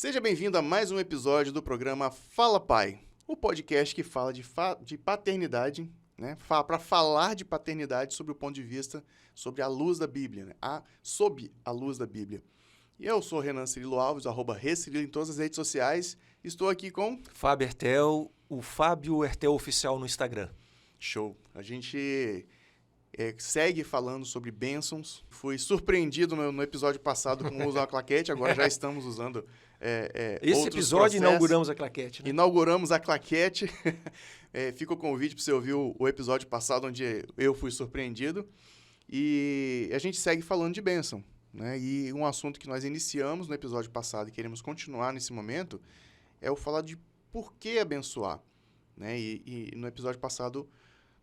Seja bem-vindo a mais um episódio do programa Fala Pai, o podcast que fala de paternidade, né? Para falar de paternidade sob o ponto de vista, sobre a luz da Bíblia, né? Sob a luz da Bíblia. E eu sou Renan Cirilo Alves, @ReCirilo em todas as redes sociais. Estou aqui com Fábio Hertel, o Fábio Hertel Oficial no Instagram. Show. A gente segue falando sobre bênçãos. Fui surpreendido no episódio passado com o uso da claquete, agora já estamos usando Esse outros episódio processos. inauguramos a claquete, né? Inauguramos a claquete. Fica o convite para você ouvir o episódio passado, onde eu fui surpreendido. E a gente segue falando de bênção, né? E um assunto que nós iniciamos no episódio passado e queremos continuar nesse momento é o falar de por que abençoar, né? E no episódio passado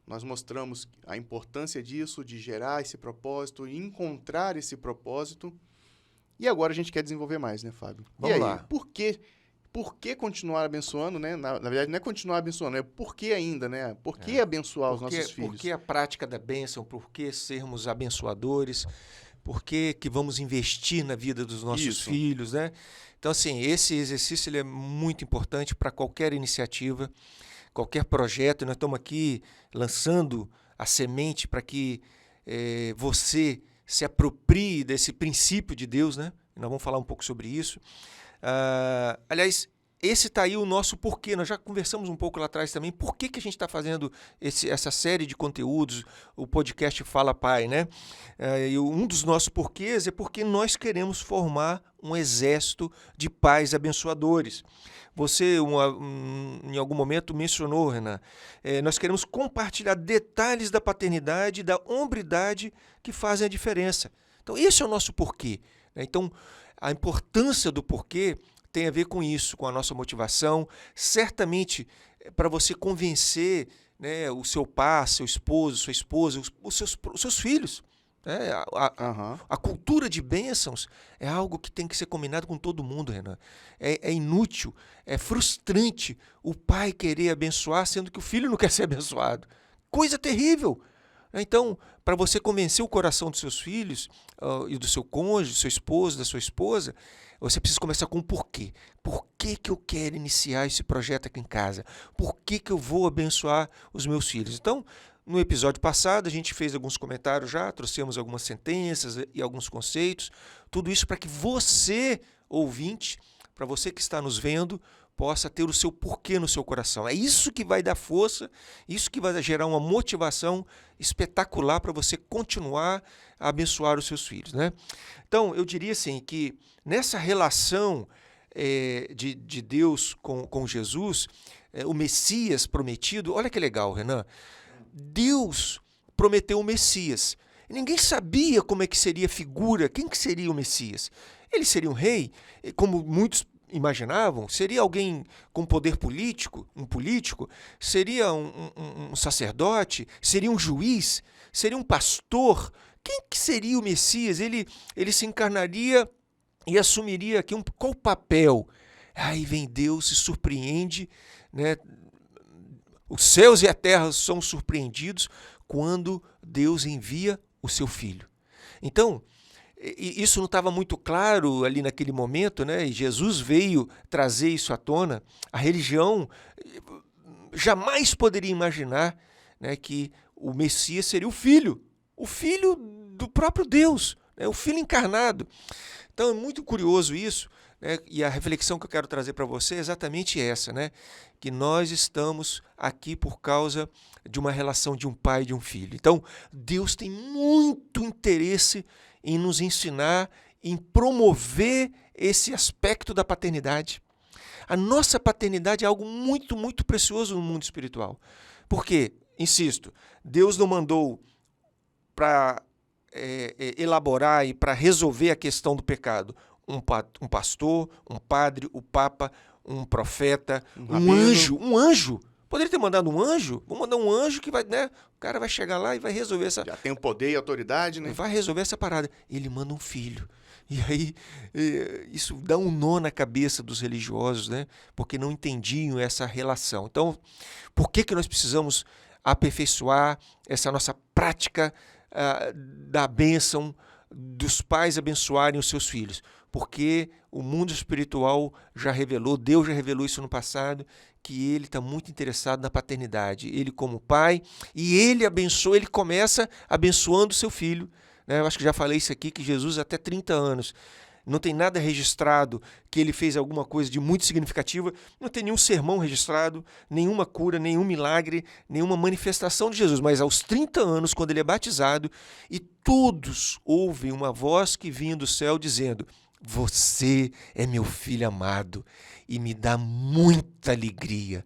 nós mostramos a importância disso, de gerar esse propósito, encontrar esse propósito. E agora a gente quer desenvolver mais, né, Fábio? Vamos e aí, lá. Por que continuar abençoando, né? Na verdade, não é continuar abençoando, é por que ainda, né? Por que abençoar os nossos filhos? Por que a prática da bênção? Por que sermos abençoadores? Por que vamos investir na vida dos nossos filhos, né? Então, assim, esse exercício ele é muito importante para qualquer iniciativa, qualquer projeto. Nós estamos aqui lançando a semente para que você se aproprie desse princípio de Deus, né? E nós vamos falar um pouco sobre isso. Aliás, esse está aí o nosso porquê. Nós já conversamos um pouco lá atrás também. Por que a gente está fazendo essa série de conteúdos, o podcast Fala Pai, né? E um dos nossos porquês é porque nós queremos formar um exército de pais abençoadores. Você, em algum momento, mencionou, Renan, nós queremos compartilhar detalhes da paternidade e da hombridade que fazem a diferença. Então, esse é o nosso porquê, né? Então, a importância do porquê tem a ver com isso, com a nossa motivação. Certamente, para você convencer, né, o seu pai, seu esposo, sua esposa, os seus filhos. Né? A cultura de bênçãos é algo que tem que ser combinado com todo mundo, Renan. É inútil, é frustrante o pai querer abençoar, sendo que o filho não quer ser abençoado. Coisa terrível. Então, para você convencer o coração dos seus filhos e do seu cônjuge, do seu esposo, da sua esposa, você precisa começar com o porquê. Por que eu quero iniciar esse projeto aqui em casa? Por que eu vou abençoar os meus filhos? Então, no episódio passado, a gente fez alguns comentários já, trouxemos algumas sentenças e alguns conceitos. Tudo isso para que você, ouvinte, para você que está nos vendo, possa ter o seu porquê no seu coração. É isso que vai dar força, isso que vai gerar uma motivação espetacular para você continuar a abençoar os seus filhos, né? Então, eu diria assim que nessa relação de Deus com Jesus, o Messias prometido, olha que legal, Renan. Deus prometeu o Messias. Ninguém sabia como é que seria a figura, quem que seria o Messias. Ele seria um rei, como muitos imaginavam, seria alguém com poder político, um político, seria um sacerdote, seria um juiz, seria um pastor. Quem que seria o Messias? Ele se encarnaria e assumiria aqui qual papel? Aí vem Deus, se surpreende, né? Os céus e a terra são surpreendidos quando Deus envia o seu filho. Então, isso não estava muito claro ali naquele momento, né? E Jesus veio trazer isso à tona. A religião jamais poderia imaginar, né, que o Messias seria o filho do próprio Deus, né? O filho encarnado. Então é muito curioso isso, né? E a reflexão que eu quero trazer para você é exatamente essa, né? Que nós estamos aqui por causa de uma relação de um pai e de um filho. Então, Deus tem muito interesse em nos ensinar, em promover esse aspecto da paternidade. A nossa paternidade é algo muito, muito precioso no mundo espiritual. Porque, insisto, Deus não mandou para elaborar e para resolver a questão do pecado um pastor, um padre, o papa, um profeta, um anjo. Poderia ter mandado um anjo? Vou mandar um anjo que vai, né? O cara vai chegar lá e vai resolver essa... Já tem o poder e a autoridade, né? Vai resolver essa parada. Ele manda um filho. E aí, isso dá um nó na cabeça dos religiosos, né? Porque não entendiam essa relação. Então, por que nós precisamos aperfeiçoar essa nossa prática da bênção dos pais abençoarem os seus filhos? porque o mundo espiritual já revelou, Deus já revelou isso no passado, que ele está muito interessado na paternidade. Ele como pai, e ele abençoa, ele começa abençoando o seu filho. Né? Eu acho que já falei isso aqui, que Jesus até 30 anos, não tem nada registrado que ele fez alguma coisa de muito significativa, não tem nenhum sermão registrado, nenhuma cura, nenhum milagre, nenhuma manifestação de Jesus. Mas aos 30 anos, quando ele é batizado, e todos ouvem uma voz que vinha do céu dizendo: você é meu filho amado e me dá muita alegria.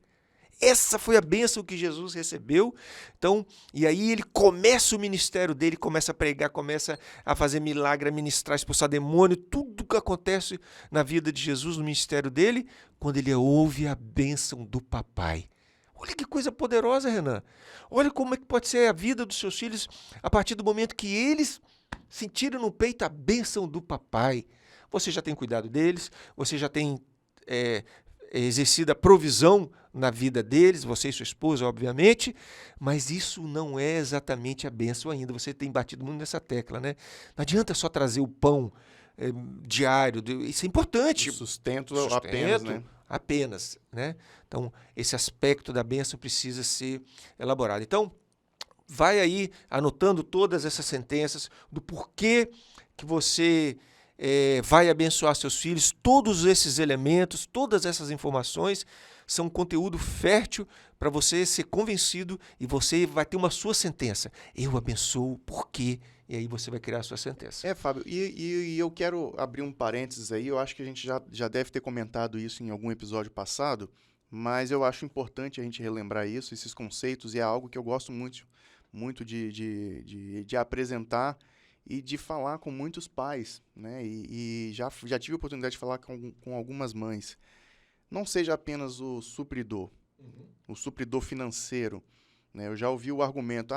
Essa foi a bênção que Jesus recebeu. Então, e aí ele começa o ministério dele, começa a pregar, começa a fazer milagre, a ministrar, expulsar demônio, tudo que acontece na vida de Jesus, no ministério dele, quando ele ouve a bênção do papai. Olha que coisa poderosa, Renan. Olha como é que pode ser a vida dos seus filhos a partir do momento que eles sentiram no peito a bênção do papai. Você já tem cuidado deles, você já tem exercido a provisão na vida deles, você e sua esposa, obviamente, mas isso não é exatamente a bênção ainda. Você tem batido muito nessa tecla, né? Não adianta só trazer o pão diário, isso é importante. O sustento apenas, né? Apenas, né? Então, esse aspecto da bênção precisa ser elaborado. Então, vai aí anotando todas essas sentenças do porquê que você vai abençoar seus filhos. Todos esses elementos, todas essas informações são conteúdo fértil para você ser convencido, e você vai ter uma sua sentença. Eu abençoo por quê? E aí você vai criar a sua sentença. Fábio, e eu quero abrir um parênteses aí. Eu acho que a gente já deve ter comentado isso em algum episódio passado, mas eu acho importante a gente relembrar isso, esses conceitos, e é algo que eu gosto muito de apresentar e de falar com muitos pais, né? E já tive a oportunidade de falar com algumas mães. Não seja apenas o supridor, o supridor financeiro. Né? Eu já ouvi o argumento: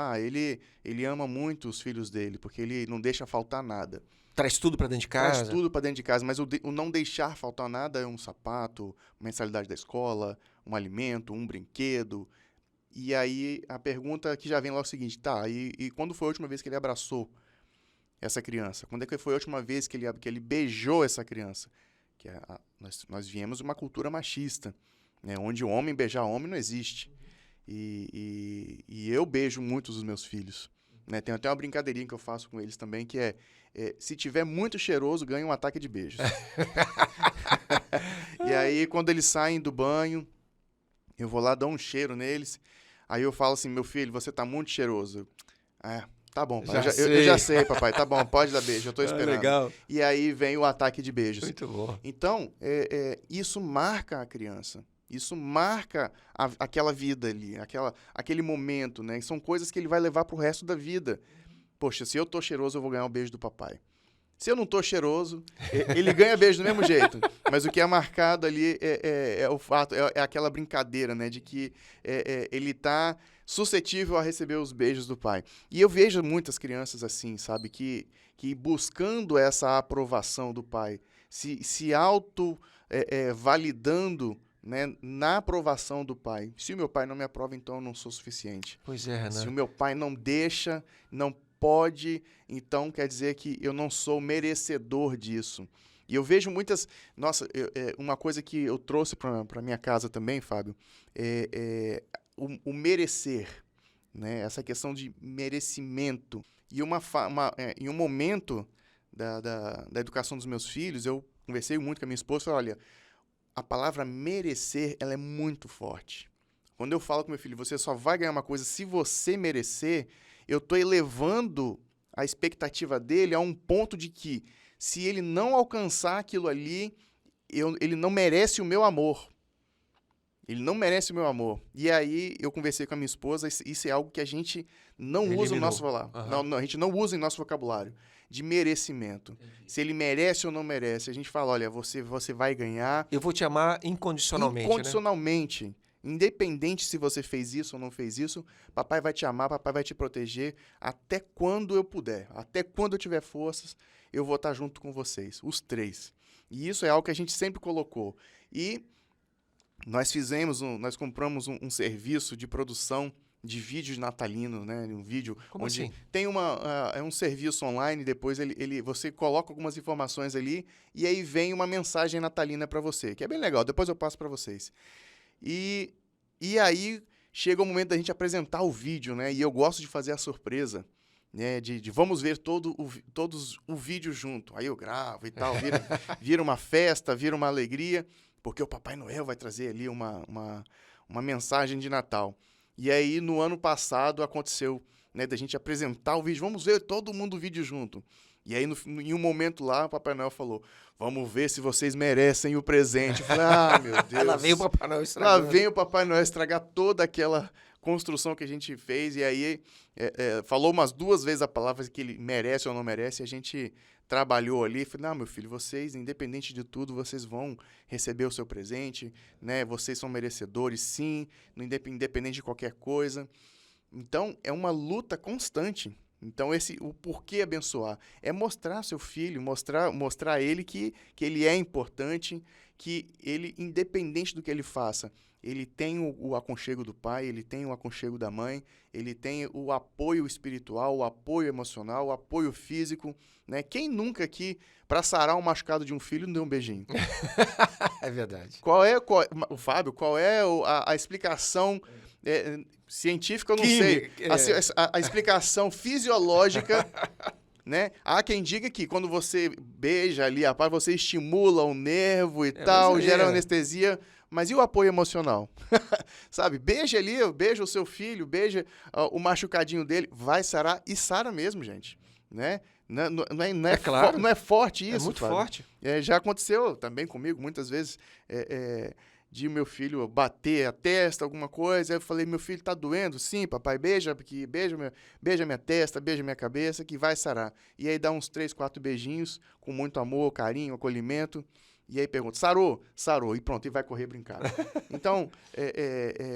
ele ama muito os filhos dele, porque ele não deixa faltar nada. Traz tudo para dentro de casa. Traz tudo para dentro de casa, mas o não deixar faltar nada é um sapato, uma mensalidade da escola, um alimento, um brinquedo. E aí a pergunta que já vem lá é o seguinte: e quando foi a última vez que ele abraçou essa criança? Quando é que foi a última vez que ele beijou essa criança? Que nós viemos de uma cultura machista, né, onde o homem beijar homem não existe. E eu beijo muitos dos meus filhos. Né? Tem até uma brincadeirinha que eu faço com eles também, que se tiver muito cheiroso, ganha um ataque de beijos. E aí, quando eles saem do banho, eu vou lá, dar um cheiro neles. Aí eu falo assim: meu filho, você tá muito cheiroso. Tá bom, pai. Eu já sei, papai. Tá bom, pode dar beijo, eu tô esperando. Legal. E aí vem o ataque de beijos. Muito bom. Então, isso marca a criança. Isso marca aquela vida ali, aquele momento, né? São coisas que ele vai levar pro resto da vida. Poxa, se eu tô cheiroso, eu vou ganhar um beijo do papai. Se eu não tô cheiroso, ele ganha beijo do mesmo jeito. Mas o que é marcado ali é o fato, é aquela brincadeira, né? De que ele tá suscetível a receber os beijos do pai. E eu vejo muitas crianças assim, sabe? Que buscando essa aprovação do pai, se validando, né, na aprovação do pai. Se o meu pai não me aprova, então eu não sou suficiente. Pois é, Renan. Se o meu pai não deixa, não pode, então quer dizer que eu não sou merecedor disso. E eu vejo muitas... Nossa, uma coisa que eu trouxe para minha casa também, Fábio, o merecer, né? Essa questão de merecimento. E em um momento da educação dos meus filhos, eu conversei muito com a minha esposa e falei: olha, a palavra merecer, ela é muito forte. Quando eu falo com meu filho: você só vai ganhar uma coisa se você merecer, eu estou elevando a expectativa dele a um ponto de que, se ele não alcançar aquilo ali, ele não merece o meu amor. Ele não merece o meu amor. E aí eu conversei com a minha esposa, isso é algo que a gente não usa no nosso vocabulário. Não, a gente não usa em nosso vocabulário, de merecimento. Entendi. Se ele merece ou não merece, a gente fala: olha, você vai ganhar. Eu vou te amar incondicionalmente. Incondicionalmente. Né? Independente se você fez isso ou não fez isso, papai vai te amar, papai vai te proteger até quando eu puder. Até quando eu tiver forças, eu vou estar junto com vocês, os três. E isso é algo que a gente sempre colocou. E nós compramos um serviço de produção de vídeos natalinos, né? Um vídeo Como onde assim? tem é um serviço online, depois você coloca algumas informações ali e aí vem uma mensagem natalina para você, que é bem legal, depois eu passo para vocês. E aí chega o momento da gente apresentar o vídeo, né? E eu gosto de fazer a surpresa, né? De vamos ver todos o vídeo junto. Aí eu gravo e tal, vira uma festa, vira uma alegria, porque o Papai Noel vai trazer ali uma mensagem de Natal. E aí, no ano passado, aconteceu, né, da gente apresentar o vídeo. Vamos ver todo mundo o vídeo junto. E aí, em um momento lá, o Papai Noel falou, vamos ver se vocês merecem o presente. Eu falei, meu Deus. Lá vem o Papai Noel estragando. Lá vem o Papai Noel estragar toda aquela construção que a gente fez. E aí, falou umas 2 vezes a palavra que ele merece ou não merece. E a gente trabalhou ali. Falei, não, meu filho, vocês, independente de tudo, vocês vão receber o seu presente, né? Vocês são merecedores, sim, independente de qualquer coisa. Então, é uma luta constante. Então, o porquê abençoar é mostrar seu filho, mostrar a ele que ele é importante, que ele, independente do que ele faça, ele tem o aconchego do pai, ele tem o aconchego da mãe, ele tem o apoio espiritual, o apoio emocional, o apoio físico, né? Quem nunca aqui, para sarar um machucado de um filho, não deu um beijinho? É verdade. O Fábio, qual é a explicação científica? Eu não sei. A explicação fisiológica, né? Há quem diga que quando você beija ali, você estimula o nervo e tal, gera anestesia. Mas e o apoio emocional? Sabe? Beija ali, beija o seu filho, beija o machucadinho dele, vai sarar e sara mesmo, gente, né? Claro. Não é forte isso, É muito Fábio? forte. Já aconteceu também comigo, muitas vezes, de meu filho bater a testa, alguma coisa. Aí eu falei, meu filho, tá doendo? Sim, papai, beija minha testa, beija minha cabeça, que vai sarar. E aí dá uns 3, 4 beijinhos, com muito amor, carinho, acolhimento. E aí pergunta, sarou? Sarou. E pronto, e vai correr brincar. Então,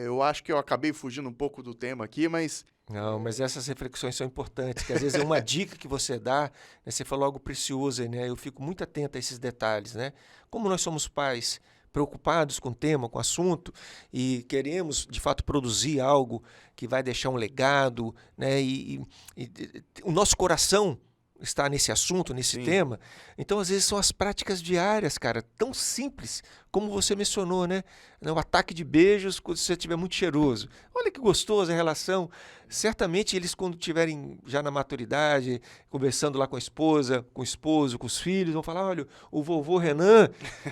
eu acho que eu acabei fugindo um pouco do tema aqui, mas... Não, mas essas reflexões são importantes, que às vezes é uma dica que você dá, né? Você falou algo precioso, né? Eu fico muito atento a esses detalhes, né? Como nós somos pais preocupados com o tema, com o assunto, e queremos, de fato, produzir algo que vai deixar um legado, né? E o nosso coração está nesse assunto, nesse Sim. tema. Então, às vezes, são as práticas diárias, cara, tão simples, como você mencionou, né? O ataque de beijos quando você estiver muito cheiroso. Olha que gostoso a relação. Certamente, eles, quando estiverem já na maturidade, conversando lá com a esposa, com o esposo, com os filhos, vão falar, olha, o vovô Renan,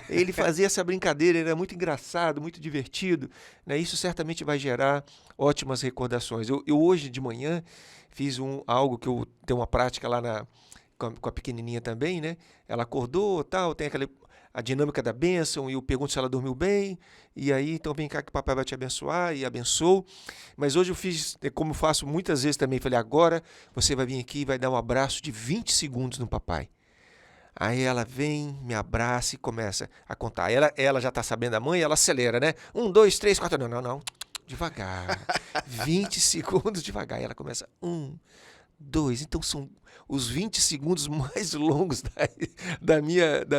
ele fazia essa brincadeira, ele era muito engraçado, muito divertido, né? Isso certamente vai gerar ótimas recordações. Eu hoje de manhã fiz algo que eu tenho uma prática lá com a pequenininha também, né? Ela acordou, tal, tem a dinâmica da bênção, e eu pergunto se ela dormiu bem, e aí, então vem cá que o papai vai te abençoar, e abençoo. Mas hoje eu fiz, como eu faço muitas vezes também, falei, agora você vai vir aqui e vai dar um abraço de 20 segundos no papai. Aí ela vem, me abraça e começa a contar. Ela já está sabendo da mãe, ela acelera, né? 1, 2, 3, 4, não. Devagar, 20 segundos devagar. E ela começa, 1, 2. Então são os 20 segundos mais longos da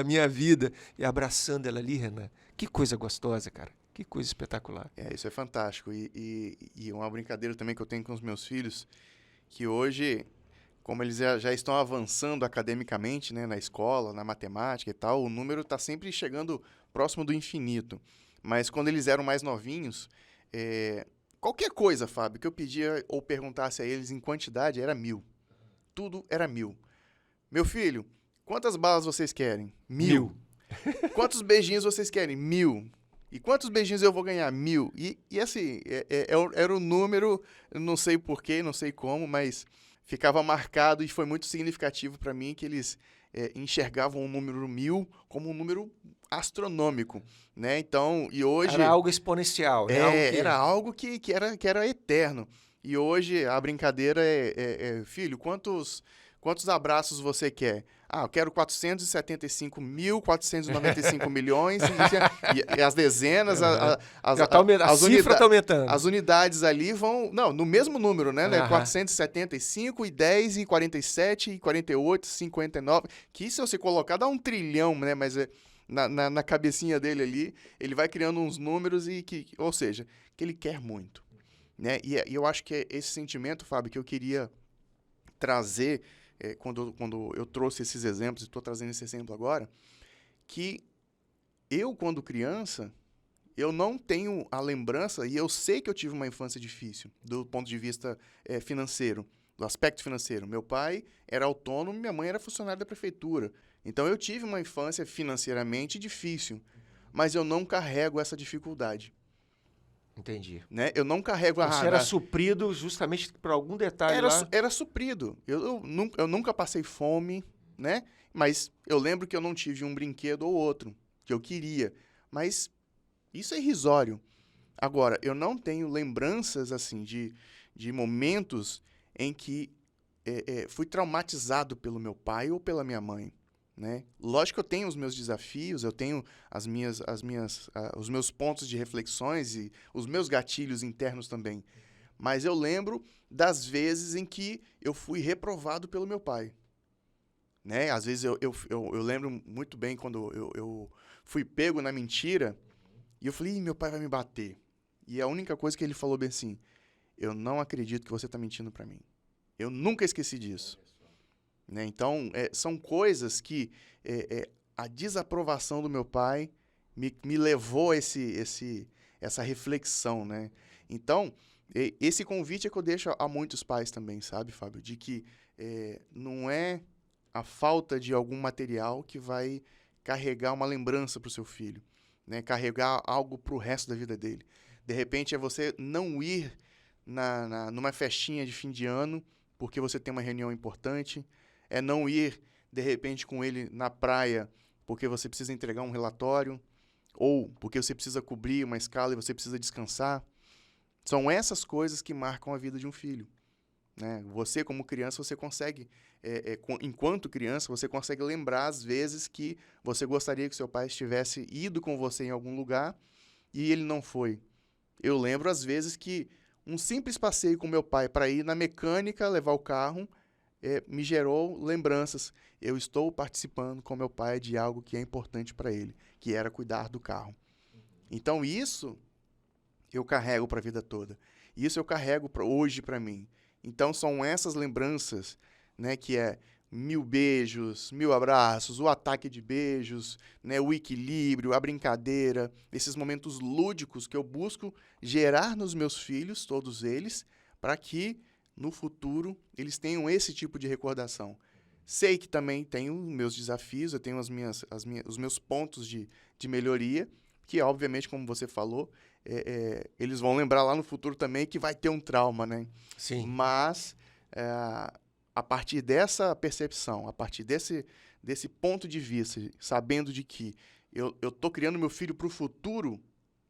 minha vida. E abraçando ela ali, Renan. Que coisa gostosa, cara. Que coisa espetacular. Isso é fantástico. E uma brincadeira também que eu tenho com os meus filhos, que hoje, como eles já estão avançando academicamente, né, na escola, na matemática e tal, o número está sempre chegando próximo do infinito. Mas quando eles eram mais novinhos... qualquer coisa, Fábio, que eu pedia ou perguntasse a eles em quantidade era 1000. Tudo era 1000. Meu filho, quantas balas vocês querem? 1000. Quantos beijinhos vocês querem? 1000. E quantos beijinhos eu vou ganhar? 1000. E assim, era um número, não sei porquê, não sei como, mas ficava marcado e foi muito significativo para mim que eles enxergavam o número 1000 como um número astronômico, né? Então, e hoje... Era algo exponencial, né? Era algo que era eterno. E hoje a brincadeira filho, quantos abraços você quer? Eu quero 475.495 milhões. E as dezenas, a cifra está aumentando. As unidades ali vão... Não, no mesmo número, né? 475, e 10, e 47, e 48, 59. Que se você colocar, dá 1 trilhão, né? Mas na cabecinha dele ali, ele vai criando uns números ou seja, que ele quer muito. né? E eu acho que é esse sentimento, Fábio, que eu queria trazer quando eu trouxe esses exemplos, e estou trazendo esse exemplo agora, que eu, quando criança, eu não tenho a lembrança, e eu sei que eu tive uma infância difícil, do ponto de vista financeiro, do aspecto financeiro. Meu pai era autônomo, minha mãe era funcionária da prefeitura. Então, eu tive uma infância financeiramente difícil, mas eu não carrego essa dificuldade. Entendi. Né? Eu não carrego Você era suprido justamente por algum detalhe lá? Era suprido. Eu nunca passei fome, né? Mas eu lembro que eu não tive um brinquedo ou outro que eu queria. Mas isso é irrisório. Agora, eu não tenho lembranças assim de momentos em que fui traumatizado pelo meu pai ou pela minha mãe. Né? Lógico que eu tenho os meus desafios, eu tenho os meus pontos de reflexões e os meus gatilhos internos também. Mas eu lembro das vezes em que eu fui reprovado pelo meu pai. Né? Às vezes eu lembro muito bem quando eu fui pego na mentira e eu falei, meu pai vai me bater. E a única coisa que ele falou bem assim, eu não acredito que você está mentindo para mim. Eu nunca esqueci disso. Né? Então, são coisas que a desaprovação do meu pai me levou a essa reflexão. Né? Então, esse convite é que eu deixo a muitos pais também, sabe, Fábio? De que não é a falta de algum material que vai carregar uma lembrança para o seu filho, né? Carregar algo para o resto da vida dele. De repente, é você não ir numa festinha de fim de ano porque você tem uma reunião importante, é não ir, de repente, com ele na praia porque você precisa entregar um relatório, ou porque você precisa cobrir uma escala e você precisa descansar. São essas coisas que marcam a vida de um filho. Né? Você, como criança, você consegue, enquanto criança, você consegue lembrar, às vezes, que você gostaria que seu pai estivesse ido com você em algum lugar e ele não foi. Eu lembro, às vezes, que um simples passeio com meu pai para ir na mecânica, levar o carro, me gerou lembranças. Eu estou participando com meu pai de algo que é importante para ele, que era cuidar do carro. Então, isso eu carrego para a vida toda. Isso eu carrego hoje para mim. Então, são essas lembranças, né, que 1000 beijos, 1000 abraços, o ataque de beijos, né, o equilíbrio, a brincadeira, esses momentos lúdicos que eu busco gerar nos meus filhos, todos eles, para que no futuro eles tenham esse tipo de recordação. Sei que também tenho meus desafios, eu tenho os meus pontos de melhoria, que obviamente, como você falou, eles vão lembrar lá no futuro também que vai ter um trauma, né? Sim. Mas a partir dessa percepção, a partir desse ponto de vista, sabendo de que eu estou criando meu filho para o futuro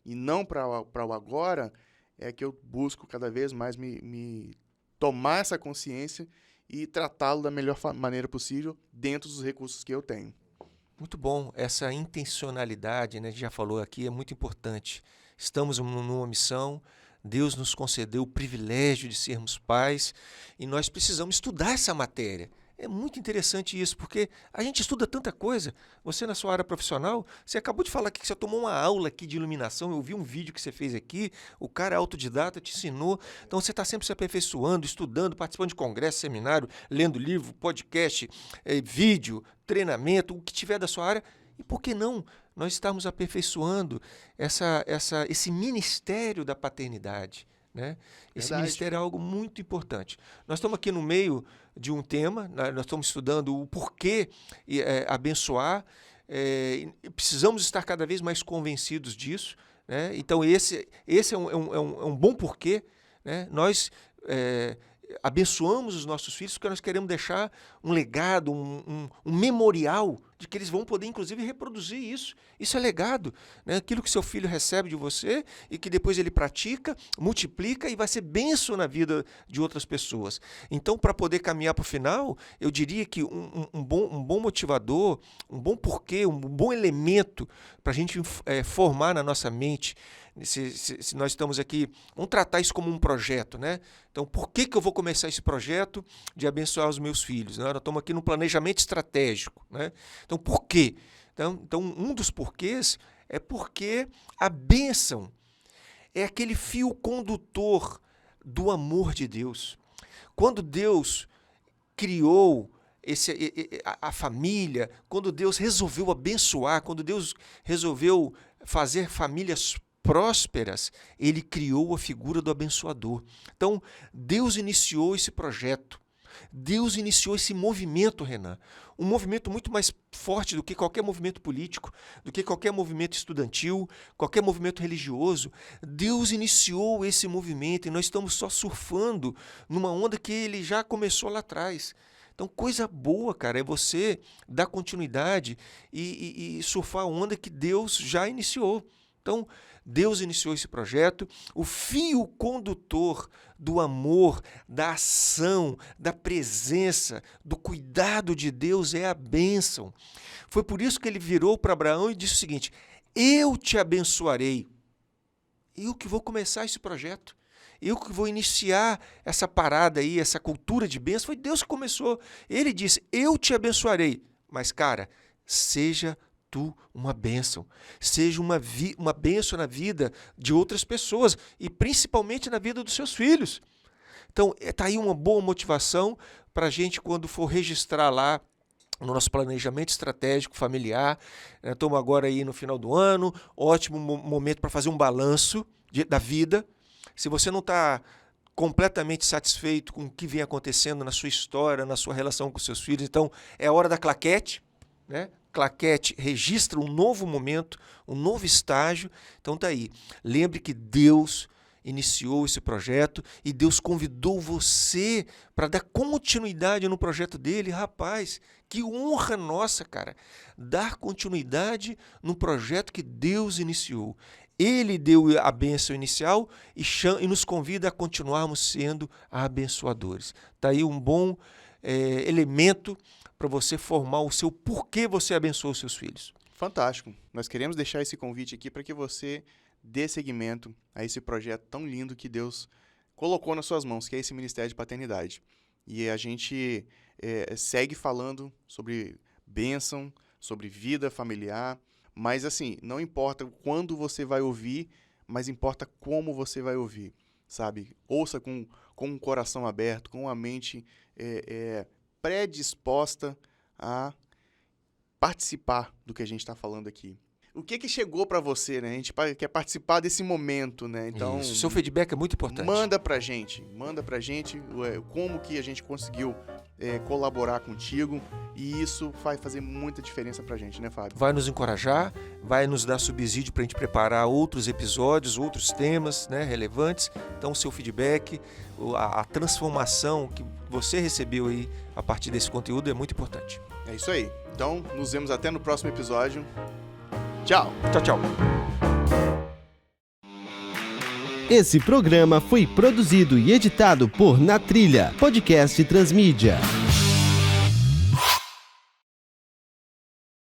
e não para o agora, é que eu busco cada vez mais me tomar essa consciência e tratá-lo da melhor maneira possível dentro dos recursos que eu tenho. Muito bom. Essa intencionalidade, né, a gente já falou aqui, é muito importante. Estamos numa missão, Deus nos concedeu o privilégio de sermos pais e nós precisamos estudar essa matéria. É muito interessante isso, porque a gente estuda tanta coisa. Você, na sua área profissional, você acabou de falar aqui que você tomou uma aula aqui de iluminação, eu vi um vídeo que você fez aqui, o cara é autodidata, te ensinou. Então, você está sempre se aperfeiçoando, estudando, participando de congresso, seminário, lendo livro, podcast, vídeo, treinamento, o que tiver da sua área. E por que não nós estamos aperfeiçoando esse ministério da paternidade? Né? Esse ministério é algo muito importante. Nós estamos aqui no meio de um tema, nós estamos estudando o porquê abençoar, precisamos estar cada vez mais convencidos disso. Né? Então, esse é um bom porquê. Né? Nós abençoamos os nossos filhos porque nós queremos deixar um legado, um memorial de que eles vão poder, inclusive, reproduzir isso. Isso é legado, né? Aquilo que seu filho recebe de você e que depois ele pratica, multiplica e vai ser bênção na vida de outras pessoas. Então, para poder caminhar para o final, eu diria que um bom motivador, um bom porquê, um bom elemento para a gente formar na nossa mente, se nós estamos aqui, vamos tratar isso como um projeto, né? Então, por que eu vou começar esse projeto de abençoar os meus filhos? Né? Nós estamos aqui no planejamento estratégico, né? Então, por quê? Então, um dos porquês é porque a bênção é aquele fio condutor do amor de Deus. Quando Deus criou a família, quando Deus resolveu abençoar, quando Deus resolveu fazer famílias prósperas, ele criou a figura do abençoador. Então, Deus iniciou esse projeto. Deus iniciou esse movimento, Renan, um movimento muito mais forte do que qualquer movimento político, do que qualquer movimento estudantil, qualquer movimento religioso. Deus iniciou esse movimento e nós estamos só surfando numa onda que ele já começou lá atrás. Então, coisa boa, cara, é você dar continuidade e surfar a onda que Deus já iniciou. Então, Deus iniciou esse projeto, o fio condutor do amor, da ação, da presença, do cuidado de Deus é a bênção. Foi por isso que ele virou para Abraão e disse o seguinte: eu te abençoarei. Eu que vou começar esse projeto. Eu que vou iniciar essa parada aí, essa cultura de bênção. Foi Deus que começou. Ele disse, eu te abençoarei. Mas, cara, seja tu uma bênção. Seja uma bênção na vida de outras pessoas e principalmente na vida dos seus filhos. Então, está aí uma boa motivação para a gente, quando for registrar lá no nosso planejamento estratégico familiar. Estamos agora aí no final do ano, ótimo momento para fazer um balanço da vida. Se você não está completamente satisfeito com o que vem acontecendo na sua história, na sua relação com seus filhos, então é a hora da claquete, né? Claquete registra um novo momento, um novo estágio. Então tá aí. Lembre que Deus iniciou esse projeto e Deus convidou você para dar continuidade no projeto dele. Rapaz, que honra nossa, cara, dar continuidade no projeto que Deus iniciou. Ele deu a bênção inicial e nos convida a continuarmos sendo abençoadores. Está aí um bom elemento para você formar o seu porquê você abençoa os seus filhos. Fantástico. Nós queremos deixar esse convite aqui para que você dê seguimento a esse projeto tão lindo que Deus colocou nas suas mãos, que é esse Ministério de Paternidade. E a gente segue falando sobre bênção, sobre vida familiar, mas assim, não importa quando você vai ouvir, mas importa como você vai ouvir, sabe? Ouça com um coração aberto, com a mente predisposta a participar do que a gente está falando aqui. O que chegou para você, né? A gente quer participar desse momento, né? Então, isso, seu feedback é muito importante. Manda pra gente como que a gente conseguiu colaborar contigo, e isso vai fazer muita diferença pra gente, né, Fábio? Vai nos encorajar, vai nos dar subsídio pra gente preparar outros episódios, outros temas, né, relevantes. Então, o seu feedback, a transformação que você recebeu aí a partir desse conteúdo é muito importante. É isso aí. Então, nos vemos até no próximo episódio. Tchau. Tchau, tchau. Esse programa foi produzido e editado por Na Trilha, podcast Transmídia.